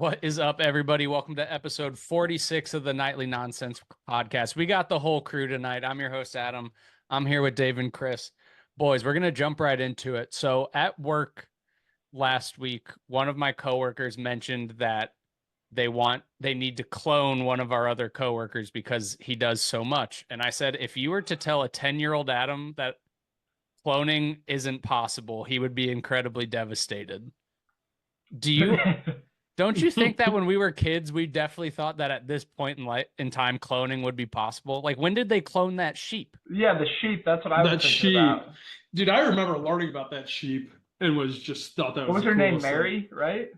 What is up, everybody? Welcome to episode 46 of the Nightly Nonsense podcast. We got the whole crew tonight. I'm your host, Adam. I'm here with Dave and Chris. Boys, we're going to jump right into it. So, at work last week, one of my coworkers mentioned that they need to clone one of our other coworkers because he does so much. And I said, if you were to tell a 10-year-old Adam that cloning isn't possible, he would be incredibly devastated. Do you Don't you think that when we were kids, we definitely thought that at this point in time, cloning would be possible? Like, when did they clone that sheep? Yeah, the sheep. That's what I was That thinking sheep. about. Dude, I remember learning about that sheep and was just thought that What was the her name? coolest thing. Mary, right?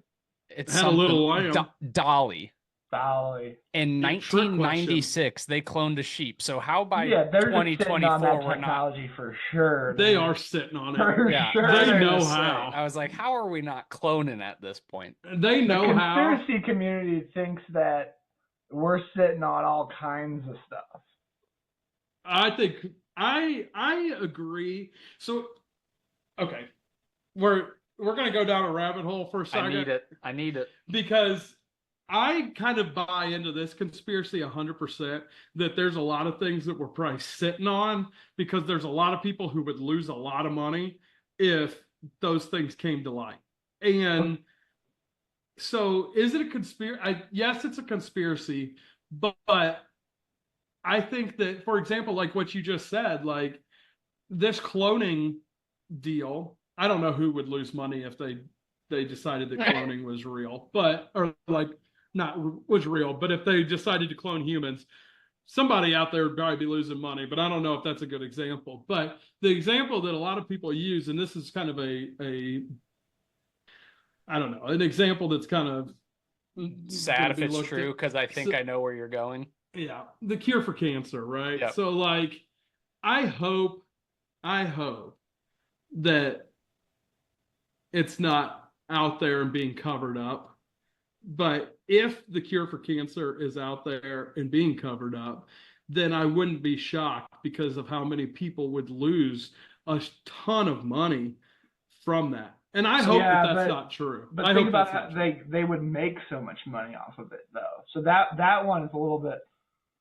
It's Had a little lamb. Dolly. Dolly. In Yeah, trick 1996, they cloned a sheep. So how by Yeah, they're just sitting 2024 on that we're not? technology for sure. They man. are sitting on For it. Yeah, sure. I was They gonna know say, how. I was like, how are we not cloning at this point? They The know how. conspiracy community thinks that we're sitting on all kinds of stuff. I think I agree. So okay. We're gonna go down a rabbit hole for a second. I need it. Because I kind of buy into this conspiracy 100% that there's a lot of things that we're probably sitting on because there's a lot of people who would lose a lot of money if those things came to light. And so is it a conspiracy? Yes, it's a conspiracy, but I think that, for example, like what you just said, like this cloning deal, I don't know who would lose money if they decided that cloning was real, but or like not was real, but if they decided to clone humans, somebody out there would probably be losing money. But I don't know if that's a good example. But the example that a lot of people use, and this is kind of a I don't know, an example that's kind of Sad if it's true, because I think I know where you're going. Yeah, the cure for cancer, right? Yep. So like I hope that it's not out there and being covered up. But if the cure for cancer is out there and being covered up, then I wouldn't be shocked because of how many people would lose a ton of money from that. And I hope that's not true. But think about that, they would make so much money off of it though. So that one is a little bit.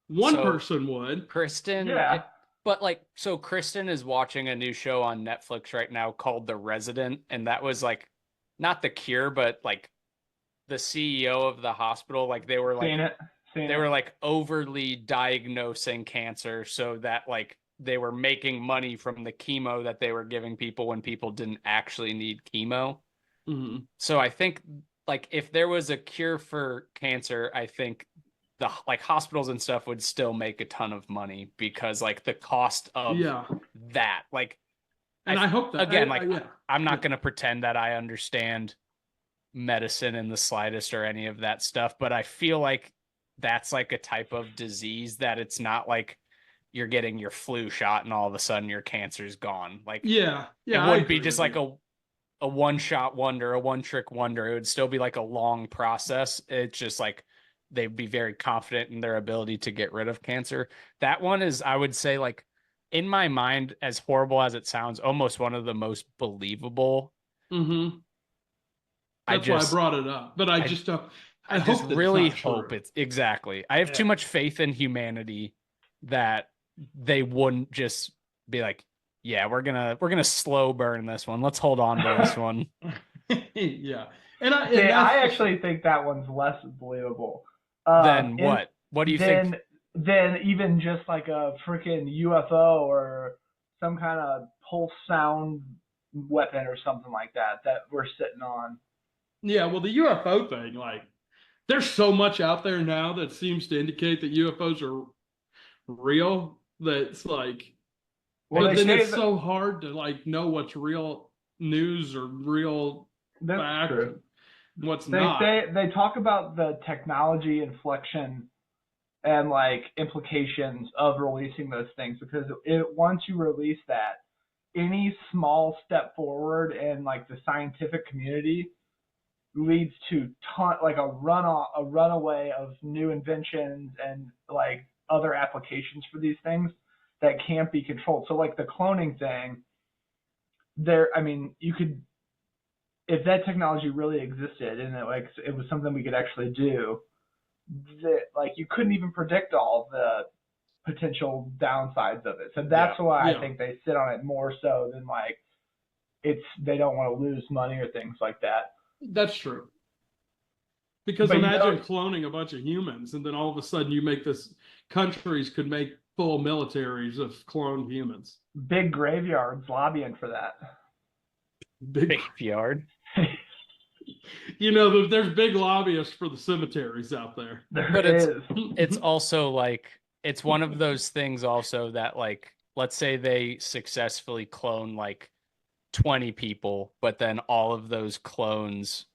One person would. Kristen. Yeah. But so Kristen is watching a new show on Netflix right now called The Resident, and that was like not the cure, but like the CEO of the hospital, like they were like they were like overly diagnosing cancer so that like they were making money from the chemo that they were giving people when people didn't actually need chemo. Mm-hmm. So I think like if there was a cure for cancer, I think the like hospitals and stuff would still make a ton of money because like the cost of that, like, and I hope that again, I'm not going to pretend that I understand medicine in the slightest or any of that stuff, but I feel like that's like a type of disease that it's not like you're getting your flu shot and all of a sudden your cancer's gone. Like, it wouldn't be just like a one-shot wonder, a one-trick wonder. It would still be like a long process. It's just like they'd be very confident in their ability to get rid of cancer. That one is, I would say, like, in my mind, as horrible as it sounds, almost one of the most believable. Mm-hmm. That's why I brought it up. But I just really hope it's exactly. I have too much faith in humanity that they wouldn't just be like, yeah, we're gonna slow burn this one. Let's hold on to this one. Yeah. I actually think that one's less believable. Then what? What do you think? Then even just like a freaking UFO or some kind of pulse sound weapon or something like that we're sitting on. Yeah, well, the UFO thing, like, there's so much out there now that seems to indicate that UFOs are real that it's like, but then it's so hard to like know what's real news or real fact and what's not. They talk about the technology inflection and like implications of releasing those things because once you release that, any small step forward in like the scientific community leads to a runaway of new inventions and like other applications for these things that can't be controlled. So like the cloning thing, you could if that technology really existed and it was something we could actually do, that like you couldn't even predict all the potential downsides of it. So that's why I think they sit on it more so than like they don't want to lose money or things like that. That's true. Because imagine cloning a bunch of humans, and then all of a sudden you make countries could make full militaries of cloned humans. Big graveyards lobbying for that. Big graveyard. There's big lobbyists for the cemeteries out there. But it's also like, it's one of those things also that like, let's say they successfully clone like 20 people, but then all of those clones,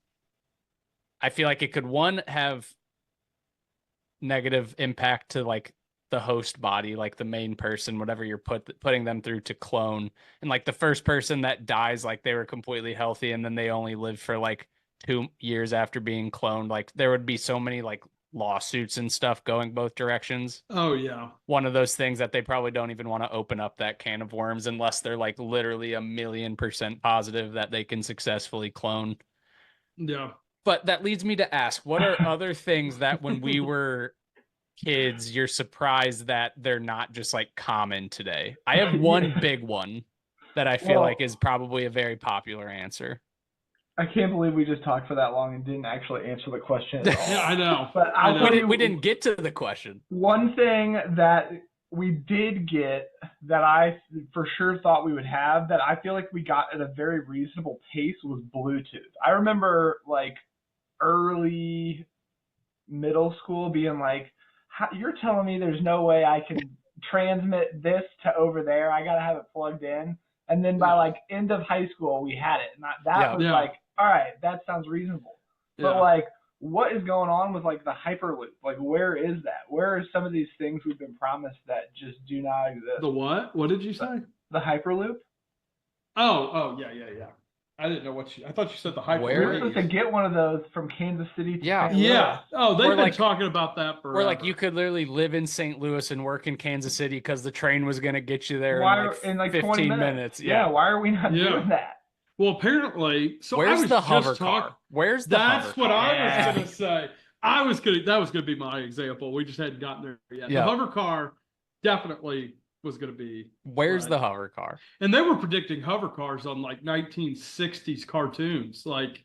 I feel like it could have negative impact to like the host body, like the main person, whatever you're putting them through to clone. And like the first person that dies, like they were completely healthy and then they only lived for like 2 years after being cloned. Like there would be so many like lawsuits and stuff going both directions. Oh yeah. One of those things that they probably don't even want to open up that can of worms unless they're like literally 1,000,000% positive that they can successfully clone. Yeah. But that leads me to ask, what are other things that when we were kids, you're surprised that they're not just like common today? I have one big one that I feel like is probably a very popular answer. I can't believe we just talked for that long and didn't actually answer the question at all. Yeah, I know. But we didn't get to the question. One thing that we did get that I for sure thought we would have that I feel like we got at a very reasonable pace was Bluetooth. I remember like early middle school being like, you're telling me there's no way I can transmit this to over there? I got to have it plugged in. And then by like end of high school, we had it. And that was like, all right, that sounds reasonable. Yeah. But like, what is going on with like the Hyperloop? Like, where is that? Where are some of these things we've been promised that just do not exist? The what? What did you say? The Hyperloop. Oh, yeah. I didn't know I thought you said the Hyperloop. We're supposed to get one of those from Kansas City to St. Louis. Yeah. Oh, they've been talking about that forever. Or like you could literally live in St. Louis and work in Kansas City because the train was going to get you there in like 15 minutes. Yeah. Why are we not doing that? Well, apparently, where's the hover car? Where's the That's what I was going to say. That was going to be my example. We just hadn't gotten there yet. The hover car definitely was going to be. Where's the hover car? And they were predicting hover cars on like 1960s cartoons. Like,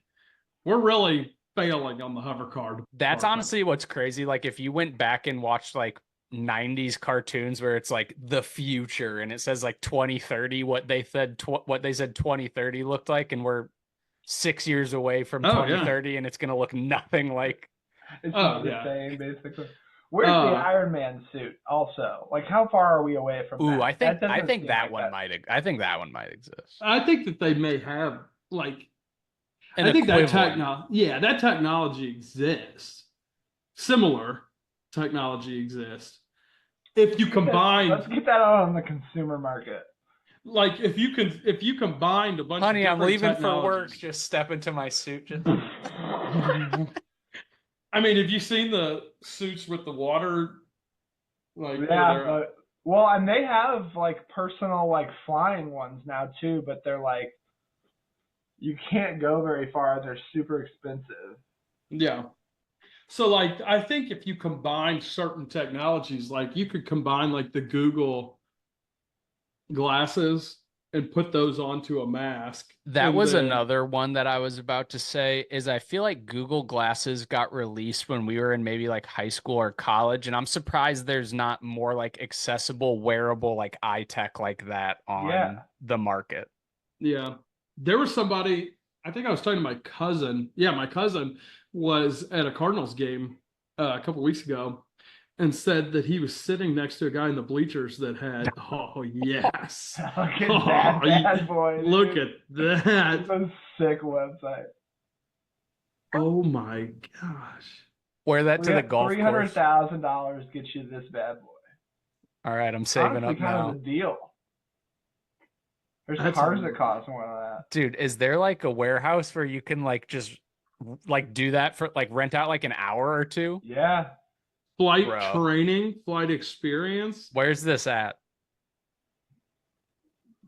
we're really failing on the hover car. That's honestly what's crazy. Like, if you went back and watched like 90s cartoons where it's like the future and it says like 2030, what they said 2030 looked like, and we're 6 years away from 2030 and it's going to look nothing like. It's the same, basically. Where's the Iron Man suit? Also, like, how far are we away from that? I think that one might exist. I think that they may have like. I think that technology exists. Similar technology exists. If you combine, let's get that out on the consumer market. Like if you combined a bunch. Honey, of I'm leaving for work. Just step into my suit. I mean, have you seen the suits with the water? Like, well, and they have like personal like flying ones now too, but they're like, you can't go very far. They're super expensive. Yeah. So like, I think if you combine certain technologies, like you could combine like the Google glasses and put those onto a mask. That was another one that I was about to say is I feel like Google Glasses got released when we were in maybe like high school or college. And I'm surprised there's not more like accessible, wearable, like eye tech like that on the market. Yeah. There was somebody, I think I was talking to my cousin. Yeah, my cousin was at a Cardinals game a couple of weeks ago and said that he was sitting next to a guy in the bleachers that had, yes. Look at that bad boy. Look at that. It's a sick website. Oh my gosh. Wear that to the golf course. $300,000 gets you this bad boy. All right, I'm saving up now. Kind of a deal. There's cars that cost more than that. Dude, is there like a warehouse where you can like just like do that for like rent out like an hour or two? Yeah. Flight training, flight experience. Where's this at?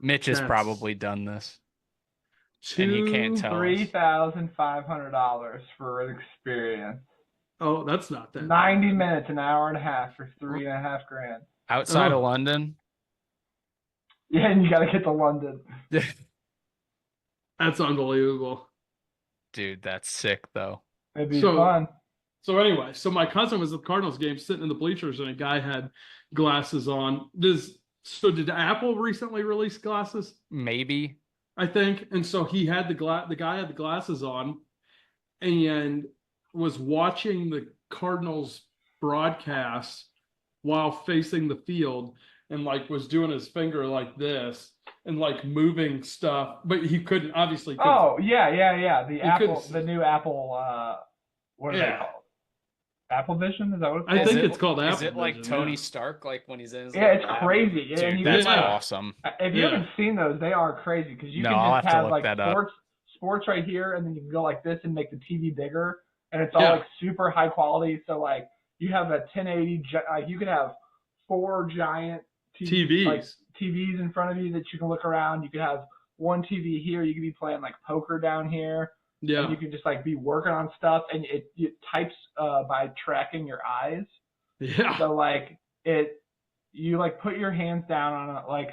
Mitch has probably done this. And he can't tell us. $3,500 for an experience. Oh, that's not that 90 bad. minutes, an hour and a half for $3.5 grand. Outside Oh. of London. Yeah, and you got to get to London. That's unbelievable. Dude, that's sick though. It'd be So- fun. So anyway, so my cousin was at the Cardinals game sitting in the bleachers and a guy had glasses on. Did Apple recently release glasses? Maybe. I think. And so he had the guy had the glasses on and was watching the Cardinals broadcast while facing the field and like was doing his finger like this and like moving stuff, but he couldn't obviously. Oh, yeah. The new Apple, what are they Yeah. called? Apple Vision? Is that what it's I called? think it's called Apple. Is it like Vision, Tony yeah. Stark, like when he's in his Yeah, little it's lab? crazy. Yeah, and Dude, you that's can, like, awesome. If you Yeah. haven't seen those, they are crazy because you No, can I'll just have to have look like that up. sports right here, and then you can go like this and make the TV bigger, and it's all Yeah. like super high quality. So like you have a 1080, you could have 4 giant TVs. like TVs in front of you that you can look around. You could have one TV here. You could be playing like poker down here. Yeah. And you can just like be working on stuff, and it types by tracking your eyes. Yeah. So like you like put your hands down on it like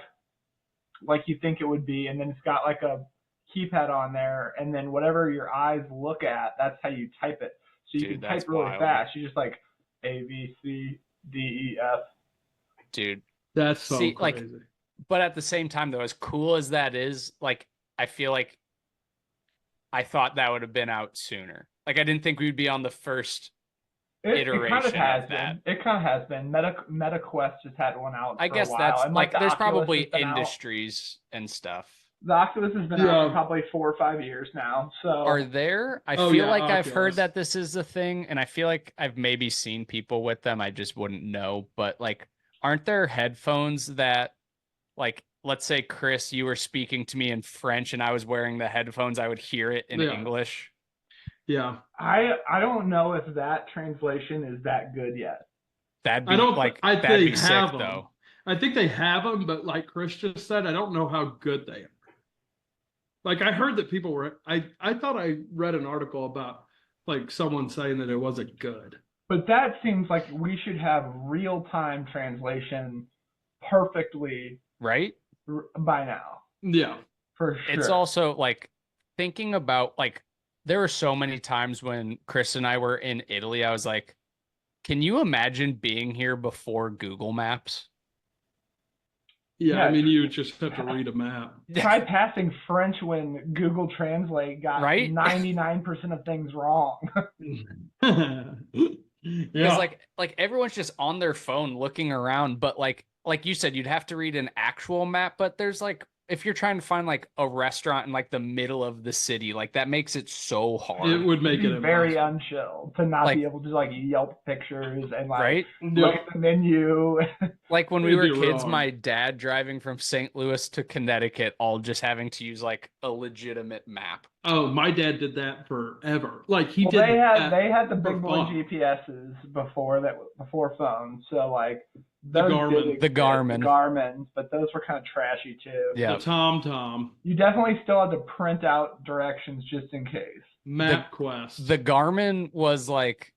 you think it would be, and then it's got like a keypad on there, and then whatever your eyes look at, that's how you type it. So you Dude, can that's type really wild. fast. You just like A B C D E F. Dude. That's so See, like, crazy. But at the same time, though, as cool as that is, like, I feel like I thought that would have been out sooner. Like, I didn't think we'd be on the first. It kind of Iteration has of that. been. It kind of has been. MetaQuest just had one out. I for guess a while. that's and, like the there's Oculus probably has been out. industries and stuff. The Oculus has been Yeah. out for probably 4 or 5 years now. So Are there? I Oh, feel yeah, like I've Oculus. heard that this is a thing, and I feel like I've maybe seen people with them. I just wouldn't know. But like, aren't there headphones that, like, let's say Chris, you were speaking to me in French, and I was wearing the headphones, I would hear it in Yeah. English. Yeah. I don't know if that translation is that good yet. That'd be I don't like I that'd they be sick have them. though. I think they have them, but like Chris just said, I don't know how good they are. Like I heard that people were I thought I read an article about like someone saying that it wasn't good. But that seems like we should have real-time translation perfectly Right? by now, Yeah. for sure. It's also like thinking about like there were so many times when Chris and I were in Italy, I was like, can you imagine being here before Google Maps? Yeah, Yeah. I mean you just have to read a map. Try passing French when Google Translate got Right? 99% of things wrong. Because Yeah. like everyone's just on their phone looking around, but like you said, you'd have to read an actual map, but there's like if you're trying to find like a restaurant in like the middle of the city, like that makes it so hard. It would make It'd it be very impossible. unchill to not Like- be able to like Yelp pictures and like right? look Yep. at the menu. Like when we It'd were be kids, wrong. my dad driving from St. Louis to Connecticut, all just having to use like a legitimate map. Oh, my dad did that forever. Like he Well, did they that had the for big boy fun. GPSs before phones, so like The those Garmin. did The exist, Garmin. the Garmins, but those were kind of trashy too. Yeah. The Tom You definitely still had to print out directions just in case. MapQuest. The Garmin was like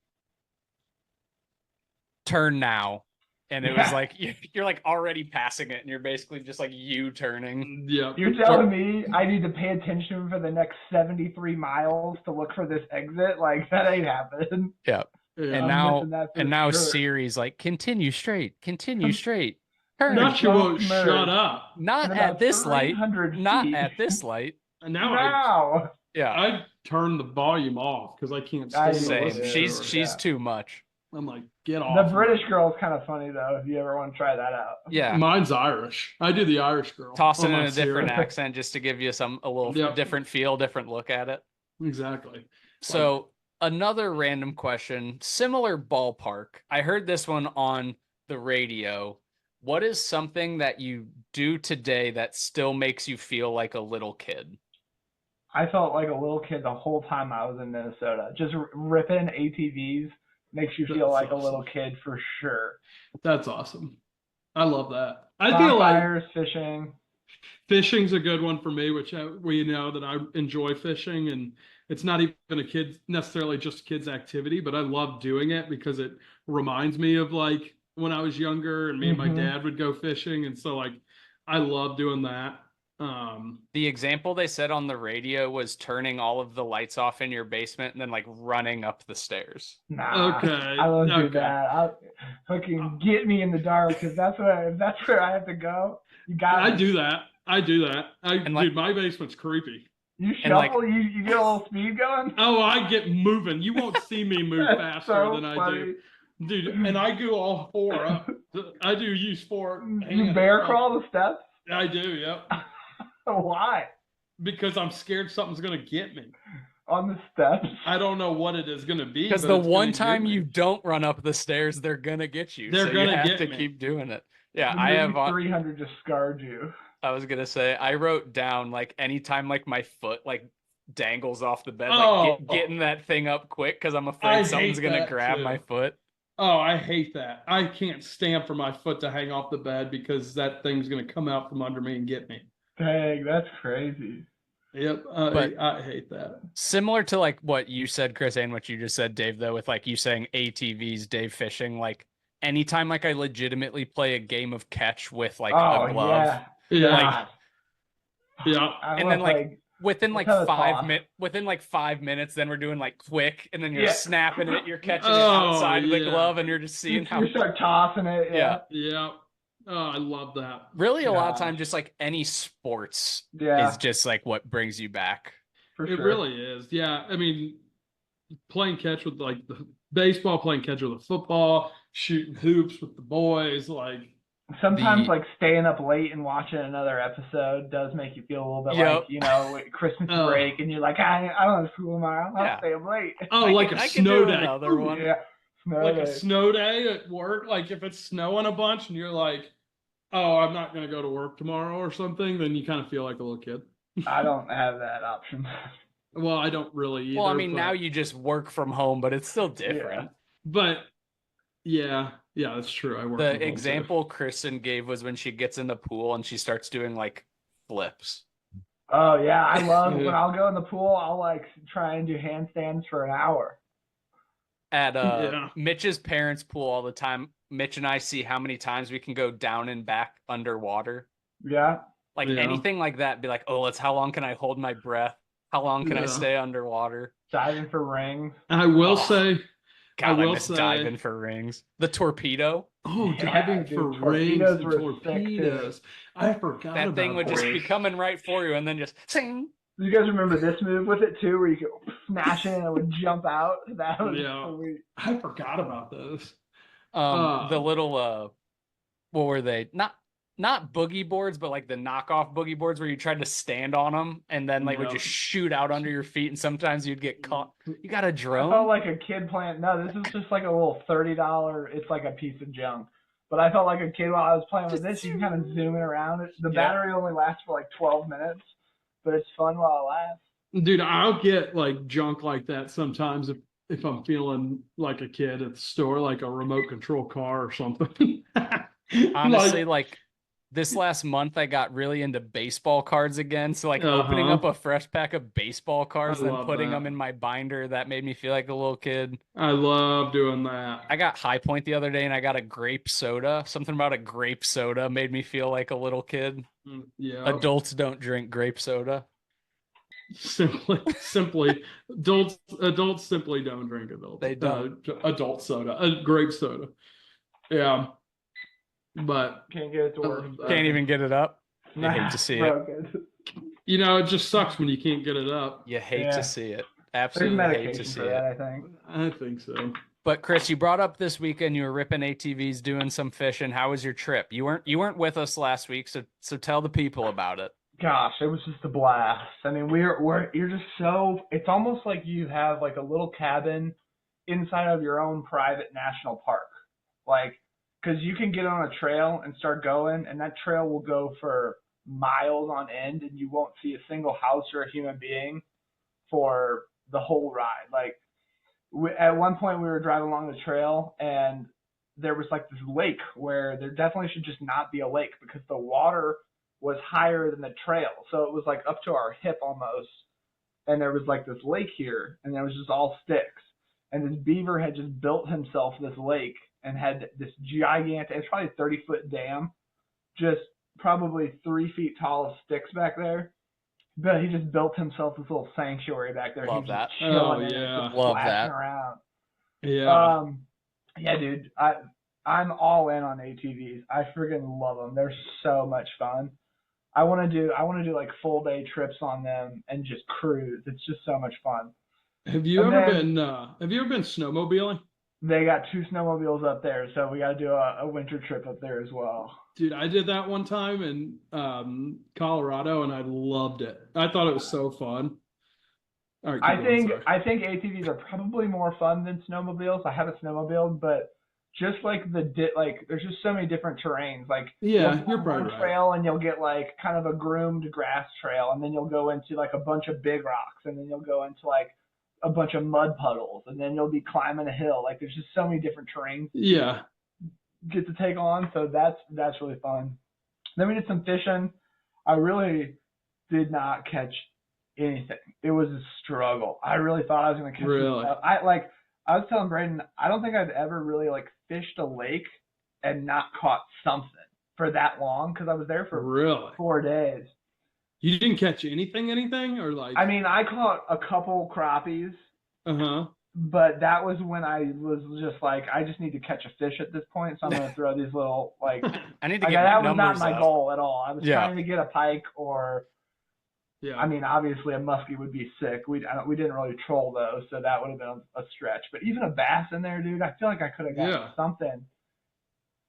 turn now. And it was Yeah. like you're like already passing it and you're basically just like U-turning. Yeah. You're telling me I need to pay attention for the next 73 miles to look for this exit? Like that ain't happening. Yeah. Yeah. And I'm now missing that for And now sure. Siri's like continue straight, continue straight. Turn. Not you won't Just merge. shut up. Not In at about this light. 300 Not feet. at this light. And now Now. Yeah. I turn the volume off because I can't I stand Same. listening to She's her. she's too much. I'm like, get off. The British girl is kind of funny though. If you ever want to try that out. Yeah. Mine's Irish. I do the Irish girl. Toss it on in my a different Siri. accent just to give you a little Yep. different feel, different look at it. Exactly. So another random question, similar ballpark. I heard this one on the radio. What is something that you do today that still makes you feel like a little kid? I felt like a little kid the whole time I was in Minnesota. Just ripping ATVs makes you feel That's like a awesome. little kid for sure. That's awesome. I love that. I feel like Bonfires, fishing. Fishing's a good one for me, which we know that I enjoy fishing, and it's not even a kid necessarily just a kid's activity, but I love doing it because it reminds me of like when I was younger and me and my Hmm. dad would go fishing, and so like I love doing that. The example they said on the radio was turning all of the lights off in your basement and then like running up the stairs. Nah, Okay, I won't do okay. that. I'll fucking get me in the dark if that's where I have to go. You got I me. do that. I do that. And like Dude, my basement's creepy. You and like shuffle, you get a little speed going. Oh, I get moving. You won't see me move That's faster so than I do. funny. Dude, and I do all four up. I do use four You hands bear up. crawl the steps? I do, yep. Why? Because I'm scared something's gonna get me. On the steps? I don't know what it is gonna be, because but the it's one gonna get time me. you don't run up the stairs, they're gonna get you. They're So you gonna have get to me. keep doing it. Yeah, The I movie have 300 just scarred you. I was gonna say I wrote down like anytime like my foot like dangles off the bed, like Oh, getting that thing up quick because I'm I afraid something's hate gonna that grab my too. foot. Oh, I hate that. I can't stand for my foot to hang off the bed because that thing's gonna come out from under me and get me. Dang, that's crazy. Yep, But I hate that. similar to like what you said, Chris, and what you just said, Dave, though, with like you saying ATVs, Dave fishing, like anytime like I legitimately play a game of catch with like Oh a glove, yeah. Yeah, like yeah. I and want then to like play. within Let's like have a toss. within like 5 minutes, then we're doing like quick, and then you're Yeah. snapping it, you're catching it Oh, outside of the yeah. glove, and you're just seeing how You start tossing it. yeah. Yeah. Yeah. Oh, I love that. Really a lot of Gosh. time just like any sports Yeah, is just like what brings you back. for It sure. really is. Yeah. I mean, playing catch with like the baseball, playing catch with the football, shooting hoops with the boys, like Sometimes The like staying up late and watching another episode does make you feel a little bit Yep. like, Christmas Oh. break, and you're like, I don't have school tomorrow. I'll Yeah. stay up late. oh, I like could- a I could snow do day. another one. Yeah. Snow Like a day. snow day at work. Like if it's snowing a bunch and you're like, oh, I'm not gonna go to work tomorrow or something, then you kind of feel like a little kid. I don't have that option. Well, I don't really either. well, I mean, but, now you just work from home, but it's still different. but yeah, that's true. I work from The home, too. example Kristen gave was when she gets in the pool and she starts doing like flips. Oh yeah, I love Yeah. when I'll go in the pool. I'll like try and do handstands for an hour. At Yeah. Mitch's parents' pool all the time. Mitch and I see how many times we can go down and back underwater. Yeah. Like Yeah. anything like that, be like, oh, let's how long can I hold my breath? How long can I Yeah. stay underwater? Diving for rings. I will Oh. say, God, I will miss say- diving for rings. The torpedo. oh, Yeah, diving dude, for rings torpedoes and were sick, too. torpedoes. I forgot That thing about would just those. be coming right for you and then just sing. You guys remember this move with it too, where you could smash it and it would jump out? That was Yeah. sweet. I forgot about those. The little what were they? Not boogie boards, but like the knockoff boogie boards where you tried to stand on them and then like would Yeah. just shoot out under your feet and sometimes you'd get caught. You got a I felt drone? like a kid playing. No, this is just like a little $30. It's like a piece of junk. But I felt like a kid while I was playing with this. You can kind of zoom it around. The Yeah. battery only lasts for like 12 minutes, but it's fun while it lasts. Dude, I'll get like junk like that sometimes if I'm feeling like a kid at the store, like a remote control car or something. Honestly, like this last month I got really into baseball cards again. So like opening Uh-huh. up a fresh pack of baseball cards I and then love putting that. them in my binder, that made me feel like a little kid. I love doing that. I got High Point the other day and I got a grape soda. Something about a grape soda made me feel like a little kid. Yeah. Adults don't drink grape soda. Simply adults simply don't drink They don't. adult soda, grape soda. Yeah. But Can't get it to work. Can't even get it up. You hate to see it. Broken. it just sucks when you can't get it up. You hate Yeah. to see it. There's Absolutely hate to medication see for it. that, I think. I think so. But Chris, you brought up this weekend you were ripping ATVs, doing some fishing. How was your trip? You weren't with us last week, so tell the people about it. Gosh, it was just a blast. I mean, you're just so. It's almost like you have like a little cabin inside of your own private national park, like because you can get on a trail and start going, and that trail will go for miles on end, and you won't see a single house or a human being for the whole ride. Like at one point, we were driving along the trail, and there was like this lake where there definitely should just not be a lake because the water was higher than the trail. So it was like up to our hip almost. And there was like this lake here, and it was just all sticks. And this beaver had just built himself this lake and had this gigantic, it's probably a 30-foot dam, just probably 3 feet tall of sticks back there. But he just built himself this little sanctuary back there. Love He was that. just chilling Oh, in it, yeah. just Love splashing that. around. Yeah. Yeah, dude, I'm all in on ATVs. I freaking love them. They're so much fun. I want to do like full day trips on them and just cruise. It's just so much fun. Have you And ever then- been snowmobiling? They got 2 snowmobiles up there, so we got to do a winter trip up there as well. Dude, I did that one time in Colorado, and I loved it. I thought it was so fun. All right, I keep going, think sorry. I think ATVs are probably more fun than snowmobiles. I have a snowmobile, but just like there's just so many different terrains. Like Yeah, you'll go you're on probably one right. trail and you'll get like kind of a groomed grass trail, and then you'll go into like a bunch of big rocks, and then you'll go into like a bunch of mud puddles, and then you'll be climbing a hill. Like there's just so many different terrains Yeah. you get to take on, so that's really fun. Then we did some fishing. I really did not catch anything. It was a struggle. I really thought I was going to catch Really? some stuff. I was telling Braden, I don't think I've ever really like fished a lake and not caught something for that long, because I was there for Really? 4 days. You didn't catch anything, or like? I mean, I caught a couple crappies, Uh-huh. but that was when I was just like, I just need to catch a fish at this point, so I'm going to throw these little like. I need to Like, get that my was not numbers my up. goal at all. I was Yeah. trying to get a pike, or Yeah. I mean, obviously a muskie would be sick. We didn't really troll those, so that would have been a stretch. But even a bass in there, dude, I feel like I could have got Yeah. something.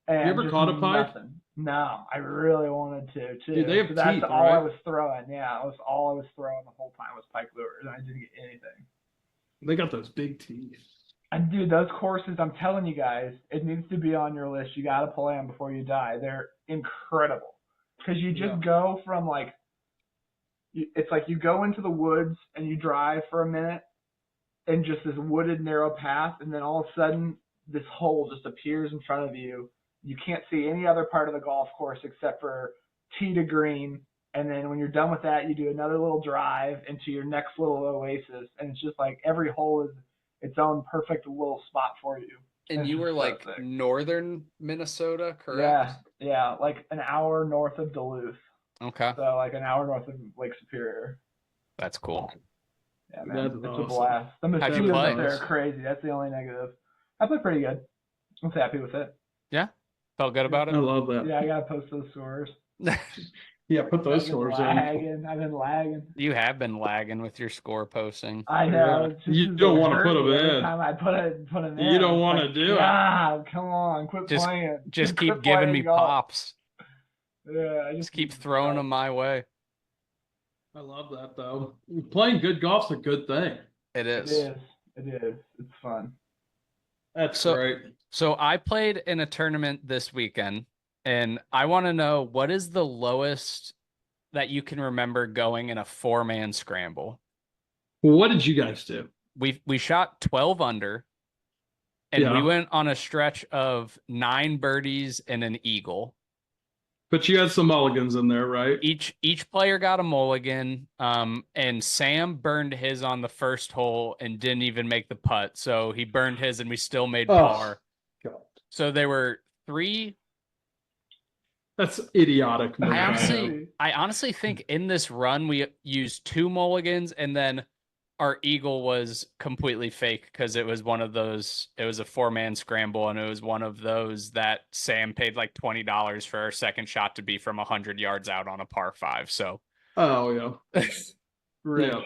And You ever just caught a pike? nothing. No, I really wanted to too. Dude, they have So that's teeth, all I right? was throwing. Yeah, it was all I was throwing the whole time was pike lures, and I didn't get anything. They got those big teeth. And dude, those courses, I'm telling you guys, it needs to be on your list. You got to play them before you die. They're incredible, because you just go from like, it's like you go into the woods and you drive for a minute in just this wooded narrow path, and then all of a sudden this hole just appears in front of you. You can't see any other part of the golf course except for tee to green. And then when you're done with that, you do another little drive into your next little oasis. And it's just like every hole is its own perfect little spot for you. And It's you just were so like sick. northern Minnesota, correct? Yeah, like an hour north of Duluth. Okay. So like an hour north of Lake Superior. That's cool. Yeah, man, That's it's a awesome. blast. The How'd you mosquitoes play? up there are crazy. That's the only negative. I played pretty good. I'm happy with it. Felt good about I it? love that. Yeah, I gotta post those scores. Yeah, put those I've been scores in. lagging. I've been lagging. You have been lagging with your score posting. I know. Yeah. It's just You as don't they wanna hurt put 'em me every in. time I put them in. You don't It's wanna like, do it. God, come on, quit Just- playing. Just Quit keep giving playing me golf. pops. Yeah, I Just keep throwing them my way. I love that though. Playing good golf's a good thing. It It is. is. It is. It's fun. That's So- great. So I played in a tournament this weekend, and I want to know, what is the lowest that you can remember going in a 4-man scramble? What did you guys do? We shot 12 under, and we Yeah. went on a stretch of 9 birdies and an eagle. But you had some mulligans in there, right? Each player got a mulligan, and Sam burned his on the first hole and didn't even make the putt. So he burned his, and we still made Oh. par. God. So there were 3. That's idiotic. move, I honestly- know. I honestly think in this run we used 2 mulligans, and then our eagle was completely fake because it was one of those. It was a 4-man scramble, and it was one of those that Sam paid like $20 for our second shot to be from 100 yards out on a par 5. So, Oh Rich.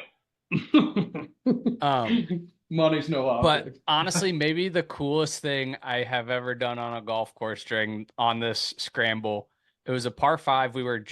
yeah. Money's no but object. honestly, maybe the coolest thing I have ever done on a golf course on this scramble. It was a par 5. We were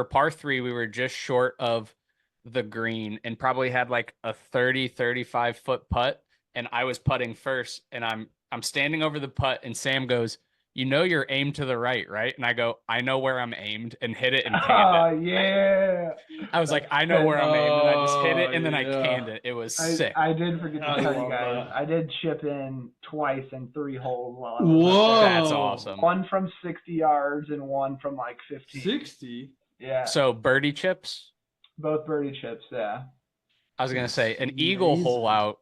par 3. We were just short of the green and probably had like a 35 foot putt. And I was putting first, and I'm standing over the putt, and Sam goes, "You're aimed to the right, right?" And I go, "I know where I'm aimed," and hit it and canned Oh it. yeah. I was like, "I know where I'm aimed," and I just hit it, and then I Oh, yeah. canned it. It was sick. I did forget to I tell you love guys. that. I did chip in twice in 3 holes while I was Whoa. up there. That's awesome. One from 60 yards and one from like 15. 60? Yeah. So birdie chips. Both birdie chips. Yeah. I was gonna That's say an eagle hole amazing. out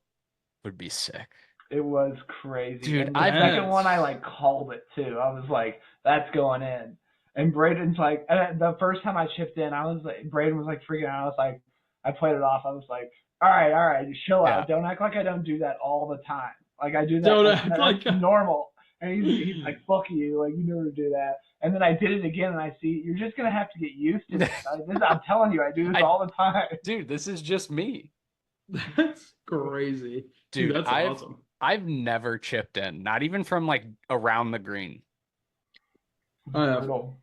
would be sick. It was crazy. Dude, and the I've- second one I like called it too. I was like, "That's going in." And Braden's like, the first time I chipped in, I was like, Braden was like freaking out. I was like, I played it off. I was like, all right, just chill out. Don't act like I don't do that all the time. Like I do that. Don't that's, act like that's normal. And he's like, fuck you. Like you never do that. And then I did it again, and I see you're just gonna have to get used to this. I'm telling you, I do this all the time. Dude, this is just me. That's crazy. Dude, That's awesome. I've never chipped in, not even from like around the green. Brutal.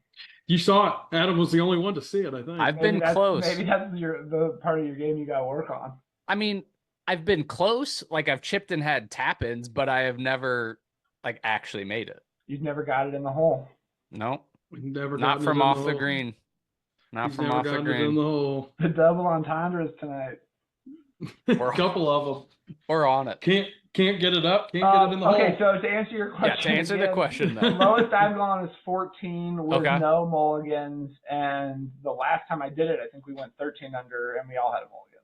You saw it. Adam was the only one to see it, I think. I've been close. Maybe that's the part of your game you got to work on. I mean, I've been close. Like I've chipped and had tap-ins, but I have never like actually made it. You've never got it in the hole. No, Never not from off the green. Not He's from never off the gotten it in green. the hole. The double entendres tonight. A couple of them. We're on it. Can't get it up. Can't get it in the okay, hole. so to answer your question, Yeah, to answer the again, question the then. lowest I've gone is 14 with Okay. no mulligans, and the last time I did it, I think we went 13 under, and we all had a mulligan.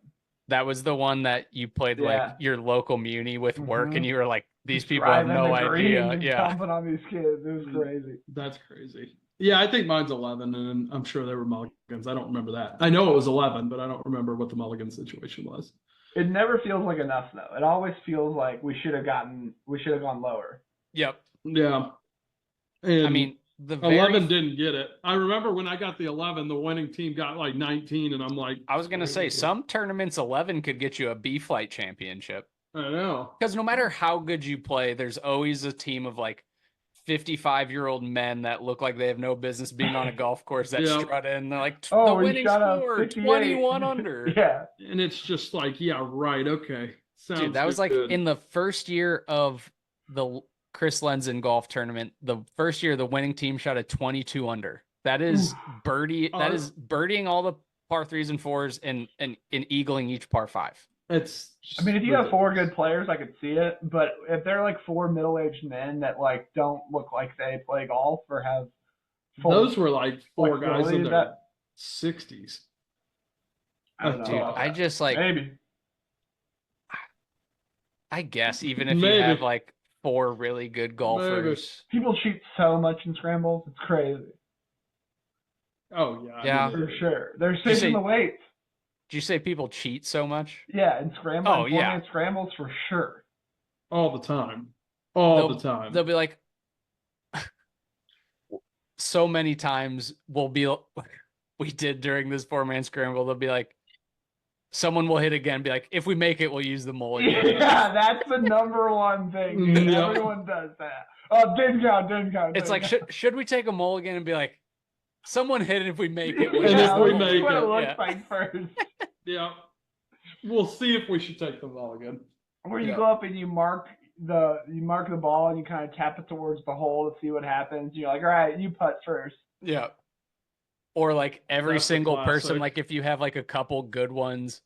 That was the one that you played like Yeah. your local muni with work, Mhm. and you were like, these people have Driving no the green idea. and Yeah. Jumping on these kids, it was crazy. That's crazy. Yeah, I think mine's 11, and I'm sure there were mulligans. I don't remember that. I know it was 11, but I don't remember what the mulligan situation was. It never feels like enough though. It always feels like we should have gone lower. Yep. Yeah. And I mean, the 11 didn't get it. I remember when I got the 11, the winning team got like 19, and I'm like, I was gonna say some tournaments 11 could get you a B flight championship. I know. Because no matter how good you play, there's always a team of like 55-year-old men that look like they have no business being on a golf course that Yeah. strut in. They're like, Oh, the we winning shot a score, 58. 21 under. Yeah. And it's just like, yeah, right, okay. Sounds Dude, that was like good. in the first year of the Chris Lenzen golf tournament. The first year, the winning team shot a 22 under. That is birdie. Oh, That is birdieing all the par threes and fours and eagling each par five. It's. I mean, if you have four good players, I could see it. But if they're like four middle-aged men that like don't look like they play golf or have full Those were like four guys flexibility, in their that- 60s. I don't know Dude, about I that. just like, Maybe. I guess even if Maybe. you have like four really good golfers, People cheat so much in scrambles. It's crazy. Oh yeah. Yeah. For sure. They're you say- saving the weights. did you say people cheat so much? Yeah, in scrambles. Oh, yeah. In scrambles for sure. All the time. All the time. They'll be like, so many times we did during this 4-man scramble. They'll be like, someone will hit again, be like, if we make it, we'll use the mulligan. Yeah, that's the number one thing. Dude. Yeah. Everyone does that. Oh, didn't count. It's like, should we take a mulligan and be like, someone hit it if we make it? And Yeah, if we let's make see what it, it looks yeah. like first. Yeah. We'll see if we should take the mulligan. Where you Yeah. go up and you mark the ball and you kind of tap it towards the hole to see what happens. You're like, all right, you putt first. Yeah. Or like every That's the single person, classic. like if you have like a couple good ones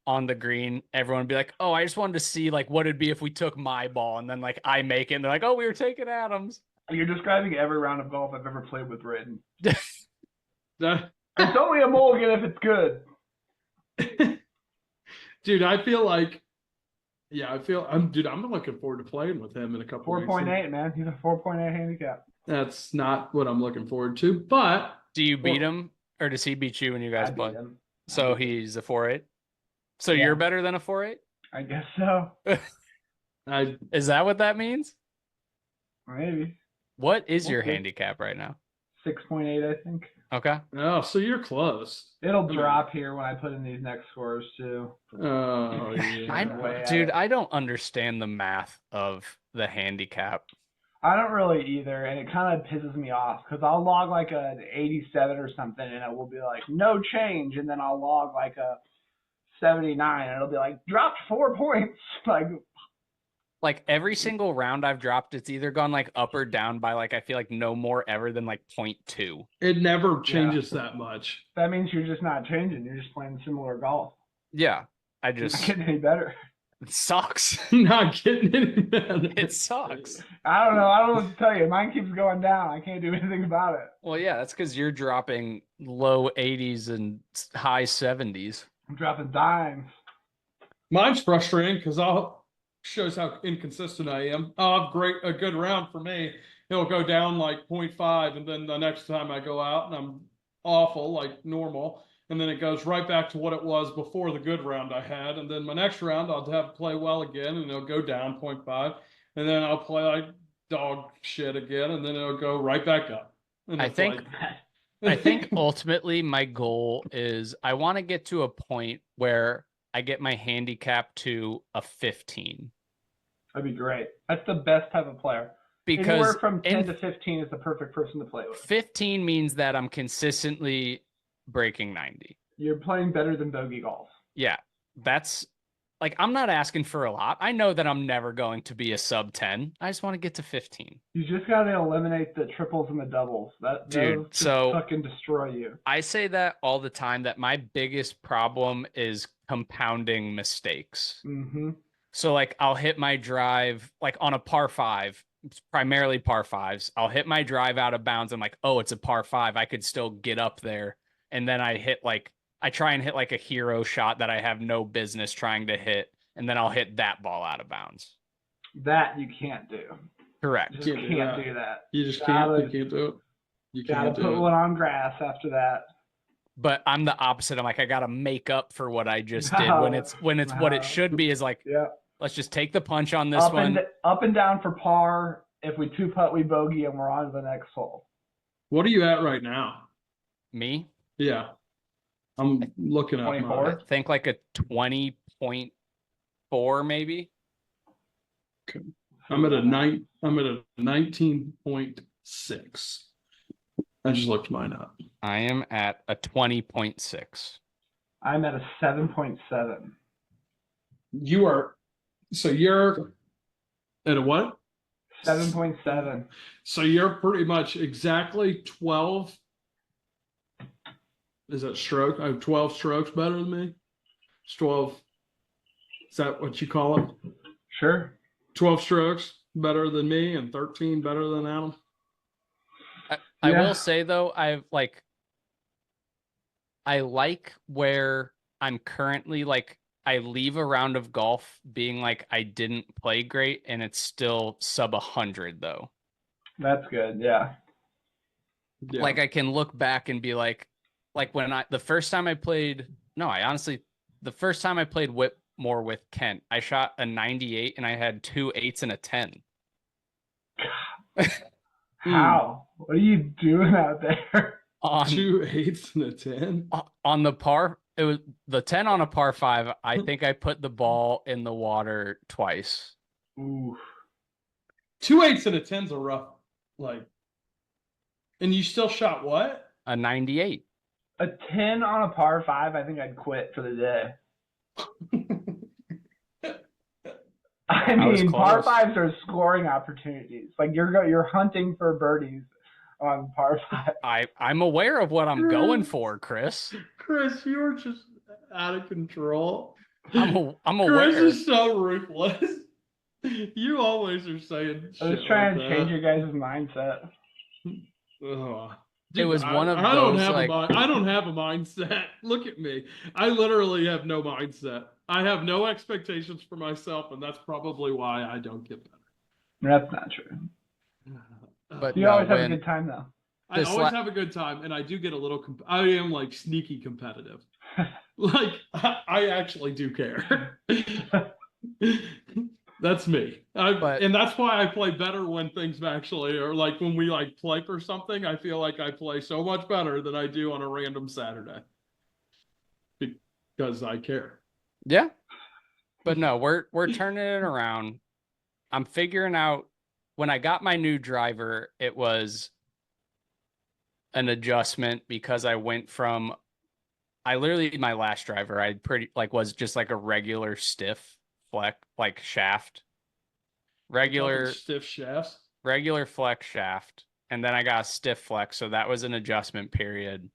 on the green, everyone would be like, oh, I just wanted to see like what it'd be if we took my ball, and then like I make it and they're like, oh, we were taking Adams. You're describing every round of golf I've ever played with Braden. That- It's only a mulligan if it's good. Dude, I feel like, I'm looking forward to playing with him in a couple weeks. 4.8, man. He's a 4.8 handicap. That's not what I'm looking forward to, but Do you beat him, or does he beat you when you guys I beat play? him. So he's a 4.8. So Yeah. you're better than a 4.8? I guess so. I Is that what that means? Maybe. What is your Okay. handicap right now? 6.8, I think. Okay. oh, so you're close. It'll drop here when I put in these next scores too. Oh yeah. Way out. Dude, I don't understand the math of the handicap. I don't really either, and it kind of pisses me off because I'll log like an 87 or something, and it will be like no change, and then I'll log like a 79, and it'll be like dropped 4 points. Like every single round I've dropped, it's either gone like up or down by like I feel like no more ever than like 0.2. It never changes that much. That means you're just not changing. You're just playing similar golf. Yeah. I You're not just getting any better. It sucks. Not getting any better. It sucks. I don't know. I don't know what to tell you. Mine keeps going down. I can't do anything about it. Well, yeah, that's because you're dropping low 80s and high 70s. I'm dropping dimes. Mine's frustrating because I'll shows how inconsistent I am. I'll have a good round for me. It'll go down like 0.5, and then the next time I go out and I'm awful, like normal, and then it goes right back to what it was before the good round I had. And then my next round I'll have play well again, and it'll go down 0.5, and then I'll play like dog shit again, and then it'll go right back up. And I it's think like- I think ultimately my goal is I want to get to a point where I get my handicap to a 15. That'd be great. That's the best type of player. Because Anywhere from 10 in to 15 is the perfect person to play with. 15 means that I'm consistently breaking 90. You're playing better than bogey golf. Yeah, that's like, I'm not asking for a lot. I know that I'm never going to be a sub 10. I just want to get to 15. You just got to eliminate the triples and the doubles. Dude, those just so- fucking destroy you. I say that all the time, that my biggest problem is compounding mistakes. Mm-hmm. So like I'll hit my drive like on a par 5, primarily par 5s. I'll hit my drive out of bounds. I'm like, oh, it's a par 5. I could still get up there. And then I try and hit like a hero shot that I have no business trying to hit. And then I'll hit that ball out of bounds. That you can't do. Correct. You just Can't do can't that. do that. You just Gotta- can't. You can't do it. You Gotta can't do put it. one on grass after that. But I'm the opposite. I'm like, I gotta make up for what I just did when No, it's what no. it should be is like, Yeah. let's just take the punch on this Up one. up and down for par. If we two putt, we bogey, and we're on to the next hole. What are you at right now? Me, Yeah. I'm looking at 24? I think like a 20.4 maybe. I'm at a 19.6. I just looked mine up. I am at a 20.6. I'm at a 7.7. You're at a what? 7.7. So you're pretty much exactly 12. Is that stroke? I have 12 strokes better than me. It's 12. Is that what you call it? Sure. 12 strokes better than me and 13 better than Adam. I Yeah. will say though, I like where I'm currently. Like, I leave a round of golf being like I didn't play great, and it's still sub 100 though. That's good. Yeah. Yeah. Like I can look back and be like when the first time I played Whitmore with Kent, I shot a 98 and I had 2 8s and a 10. How? What are you doing out there? on 2 8s and a 10. on the par. It was the 10 on a par 5. I think I put the ball in the water twice. Ooh. 2 8s and a 10's a rough, like, and you still shot what? A 98. A 10 on a par 5, I think I'd quit for the day. I was mean, par close. 5s are scoring opportunities. Like you're hunting for birdies on par 5. I'm aware of what I'm going for, Chris. Chris, you were just out of control. I'm Chris aware. is so ruthless. You always are saying I was shit trying like to change your guys' mindset. that. Ugh. It was one of I don't those, have like- I don't have a mindset. Look at me. I literally have no mindset. I have no expectations for myself, and that's probably why I don't get That's not true. better. But You no, always have a when- good time though. I this always la- have a good time, and I do get a little. I am like sneaky competitive. Like I actually do care. That's me. But- And that's why I play better when things actually are like when we like play for something. I feel like I play so much better than I do on a random Saturday because I care. Yeah. But no, we're turning it around. I'm figuring out, when I got my new driver, it was an adjustment because I went from my last driver, I was just like a regular stiff flex, like shaft. Regular Stiff shafts. flex shaft, and then I got a stiff flex, so that was an adjustment period.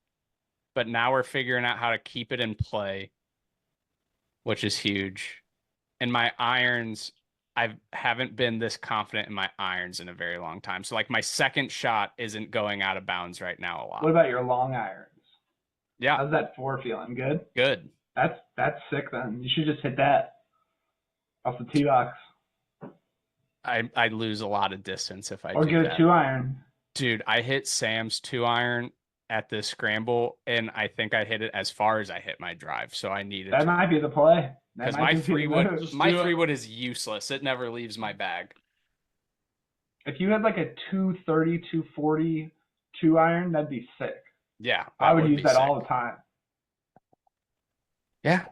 But now we're figuring out how to keep it in play, which is huge. and my irons, I haven't been this confident in my irons in a very long time. So like my second shot isn't going out of bounds right now a lot. What about your long irons? Yeah, How's that 4 feeling? Good? good. That's sick then. You should just hit that off the tee box. I lose a lot of distance if I Or do get that. a 2 iron. Dude, I hit Sam's 2-iron at this scramble, and I think I hit it as far as I hit my drive. So I needed That might be the play. That because might my just be the 3-wood move. Just my do it. 3-wood is useless. It never leaves my bag. If you had like a 230, 240 2 iron, that'd be sick. Yeah, I would use be that sick. all the time. Yeah,